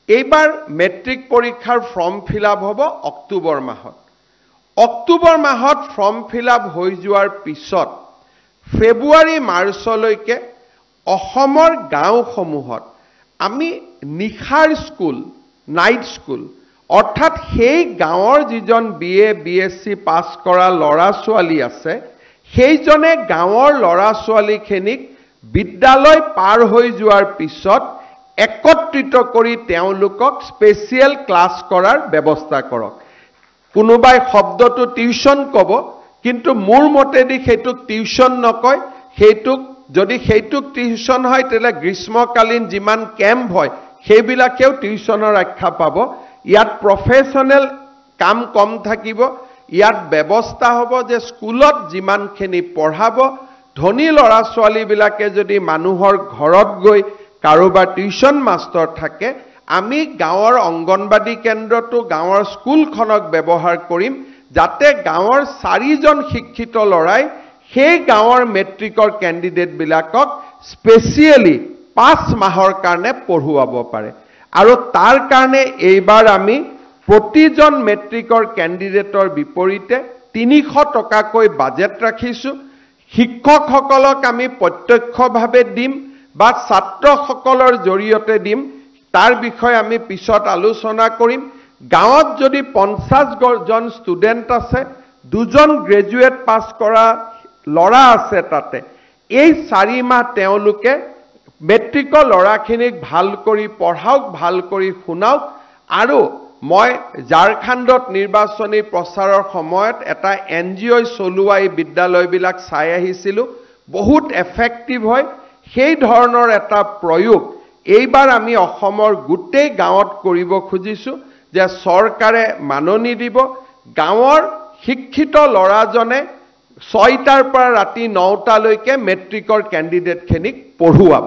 এইবাৰ মেট্ৰিক পৰীক্ষাৰ form fill up হ'ব অক্টোবৰ মাহত। অক্টোবৰ মাহত ফৰ্ম ফিল আপ হৈ যোৱাৰ পিছত ফেব্ৰুৱাৰী মাৰ্চলৈকে অসমৰ গাঁওসমূহত আমি নিশাৰ স্কুল, নাইট স্কুল, অৰ্থাৎ সেই গাঁৱৰ যিজন BA BSc পাছ কৰা ল'ৰা ছোৱালী আছে, সেইজনে গাঁৱৰ ল'ৰা ছোৱালীখিনিক বিদ্যালয় পাৰ হৈ যোৱাৰ পিছত একত্ৰিত কৰি তেওঁলোকক স্পেচিয়েল ক্লাছ কৰাৰ ব্যৱস্থা কৰক। কোনোবাই শব্দটো টিউচন ক'ব, কিন্তু মোৰ মতেদি সেইটোক টিউচন নকয়, যদি সেইটোক টিউচন হয় তেতিয়াহ'লে গ্ৰীষ্মকালীন যিমান কেম্প হয় সেইবিলাকেও টিউচনৰ আখ্যা পাব। ইয়াত প্ৰফেশ্যনেল কাম কম থাকিব। ইয়াত ব্যৱস্থা হ'ব যে স্কুলত যিমানখিনি পঢ়াব, ধনী ল'ৰা ছোৱালীবিলাকে যদি মানুহৰ ঘৰত গৈ কাৰোবাৰ টিউচন মাষ্টৰ থাকে, আমি গাঁৱৰ অংগনবাদী কেন্দ্ৰটো গাঁৱৰ স্কুলখনক ব্যৱহাৰ কৰিম, যাতে গাঁৱৰ 4জন শিক্ষিত ল'ৰাই সেই গাঁৱৰ মেট্ৰিকৰ কেণ্ডিডেটবিলাকক স্পেচিয়েলি 5 মাহৰ কাৰণে পঢ়ুৱাব পাৰে। আৰু তাৰ কাৰণে এইবাৰ আমি প্ৰতিজন মেট্ৰিকৰ কেণ্ডিডেটৰ বিপৰীতে 300 টকাকৈ বাজেট ৰাখিছোঁ। শিক্ষকসকলক আমি প্ৰত্যক্ষভাৱে দিম বা ছাত্ৰসকলৰ জৰিয়তে দিম, তাৰ বিষয়ে আমি পিছত আলোচনা কৰিম। গাঁৱত যদি 50জন ষ্টুডেণ্ট আছে, 2জন গ্ৰেজুৱেট পাছ কৰা ল'ৰা আছে, তাতে এই 4 মাহ তেওঁলোকে মেট্ৰিকৰ ল'ৰাখিনিক ভাল কৰি পঢ়াওক, ভাল কৰি শুনাওক। আৰু মই ঝাৰখণ্ডত নিৰ্বাচনী প্ৰচাৰৰ সময়ত এটা NGO চলোৱা এই বিদ্যালয়বিলাক চাই আহিছিলোঁ, বহুত এফেক্টিভ হয়। সেই ধৰণৰ এটা প্ৰয়োগ এইবাৰ আমি অসমৰ গোটেই গাঁৱত কৰিব খুজিছোঁ যে চৰকাৰে মাননি দিব, গাঁৱৰ শিক্ষিত ল'ৰাজনে 6টাৰ পৰা ৰাতি 9টালৈকে মেট্ৰিকৰ কেণ্ডিডেটখিনিক পঢ়ুৱাব।